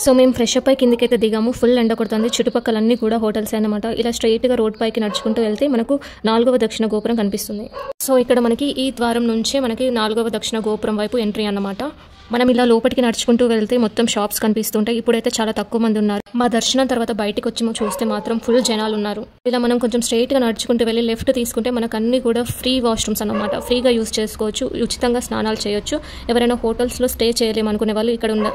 So మేము fresh up అయి కిందికైతే దిగాము. ఫుల్ ఎండ కొడుతుంది. చుట్టుపక్కలన్నీ కూడా హోటల్స్ అనమాట. ఇలా స్ట్రైట్గా రోడ్ పైకి నడుచుకుంటూ వెళ్తే మనకు 4వ దక్షిణ గోపురం కనిపిస్తుంది. సో ఇక్కడ మనకి ఈ ద్వారం నుంచే మనకి 4వ దక్షిణ గోపురం వైపు ఎంట్రీ అన్నమాట. మనం ఇలా లోపలికి నడుచుకుంటూ వెళ్తే మొత్తం షాప్స్ కనిపిస్తుంటాయి. ఇప్పుడైతే చాలా తక్కువ మంది ఉన్నారు. మా దర్శనం తర్వాత బయటకు వచ్చి చూస్తే మాత్రం ఫుల్ జనాలు ఉన్నారు. ఇలా మనం కొంచెం స్ట్రైట్గా నడుచుకుంటూ వెళ్ళి లెఫ్ట్ తీసుకుంటే మనకు అన్ని కూడా ఫ్రీ వాష్రూమ్స్ అన్నమాట. ఫ్రీగా యూజ్ చేసుకోవచ్చు, ఉచితంగా స్నానాలు చేయొచ్చు. ఎవరైనా హోటల్స్లో స్టే చేయలేము అనుకునే వాళ్ళు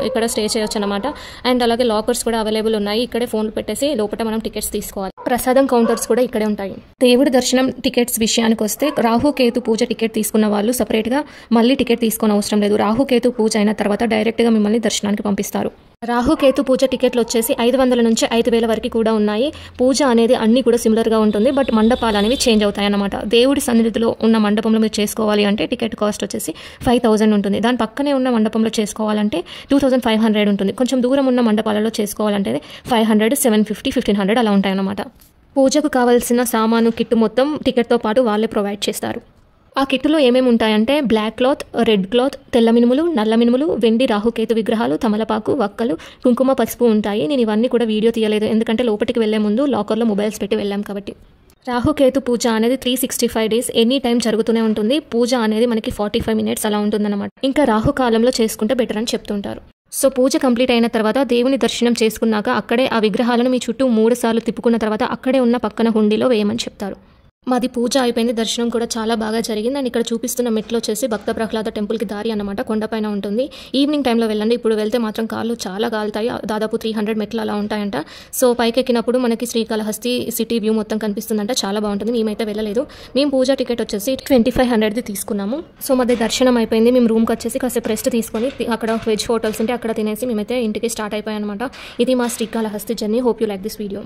ఇక్కడ స్టే చేయొచ్చు అనమాట. అండ్ అలాగే లాకర్స్ కూడా అవైలబుల్ ఉన్నాయి. ఇక్కడే ఫోన్లు పెట్టేసి లోపల మనం టికెట్స్ తీసుకోవాలి. ప్రసాదం కౌంటర్స్ కూడా ఇక్కడే ఉంటాయి. దేవుడి దర్శనం టికెట్స్ విషయానికి వస్తే రాహుకేతు పూజ టికెట్ తీసుకున్న వాళ్ళు సపరేట్గా మళ్ళీ టికెట్ తీసుకొని అవసరం లేదు. రాహుకేతు పూజ అయిన తర్వాత డైరెక్ట్గా మిమ్మల్ని దర్శనానికి పంపిస్తారు. రాహుకేతు పూజ టికెట్లు వచ్చేసి 500 నుంచి 5000 వరకు కూడా ఉన్నాయి. పూజ అనేది అన్ని కూడా సిమిలర్గా ఉంటుంది. బట్ మండపాలు అనేవి చేంజ్ అవుతాయి అన్నమాట. దేవుడి సన్నిధిలో ఉన్న మండపంలో మీరు చేసుకోవాలి అంటే టికెట్ కాస్ట్ వచ్చేసి 5000 ఉంటుంది. దాని పక్కనే ఉన్న మండపంలో చేసుకోవాలంటే 2500 ఉంటుంది. కొంచెం దూరం ఉన్న మండపాలలో చేసుకోవాలంటే 500, 750, 1500 అలా ఉంటాయన్నమాట. పూజకు కావాల్సిన సామాను కిట్టు మొత్తం టికెట్తో పాటు వాళ్ళే ప్రొవైడ్ చేస్తారు. ఆ కిట్టులో ఏమేమి ఉంటాయంటే బ్లాక్ క్లాత్, రెడ్ క్లాత్, తెల్ల మినుములు, నల్ల మినుములు, వెండి రాహుకేతు విగ్రహాలు, తమలపాకు, వక్కలు, కుంకుమ, పసుపు ఉంటాయి. నేను ఇవన్నీ కూడా వీడియో తీయలేదు, ఎందుకంటే లోపలికి వెళ్లే ముందు లాకర్లో మొబైల్స్ పెట్టి వెళ్ళాం కాబట్టి. రాహుకేతు పూజ అనేది 365 days ఎనీ టైం జరుగుతూనే ఉంటుంది. పూజ అనేది మనకి 45 minutes అలా ఉంటుందన్నమాట. ఇంకా రాహుకాలంలో చేసుకుంటే బెటర్ అని చెప్తుంటారు. సో పూజ కంప్లీట్ అయిన తర్వాత దేవుని దర్శనం చేసుకున్నాక అక్కడే ఆ విగ్రహాలను మీ చుట్టూ 3 సార్లు తిప్పుకున్న తర్వాత అక్కడే ఉన్న పక్కన హుండీలో వేయమని చెప్తారు. మాది పూజ అయిపోయింది. దర్శనం కూడా చాలా బాగా జరిగింది. అండ్ ఇక్కడ చూపిస్తున్న మెట్లు వచ్చేసి భక్త ప్రహ్లాద టెంపుల్కి దారి అన్నమాట. కొండపైన ఉంటుంది. ఈవినింగ్ టైంలో వెళ్ళండి. ఇప్పుడు వెళ్తే మాత్రం కాళ్ళు చాలా కాలుతాయి. దాదాపు 300 మెట్లు అలా ఉంటాయంట. సో పైకి ఎక్కినప్పుడు మనకి శ్రీకాళహస్తి సిటీ వ్యూ మొత్తం కనిపిస్తుందంట. చాలా బాగుంటుంది. మేమైతే వెళ్ళలేదు. మేము పూజ టికెట్ వచ్చేసి 2500 తీసుకున్నాము. సో మాది దర్శనం అయిపోయింది. మేము రూమ్కి వచ్చేసి కాసేపు రెస్ట్ తీసుకొని అక్కడ వెజ్ హోటల్స్ ఉంటే అక్కడ తినేసి మేమైతే ఇంటికి స్టార్ట్ అయిపోయాయి అనమాట. ఇది మా Srikalahasti journey. Hope you like this video.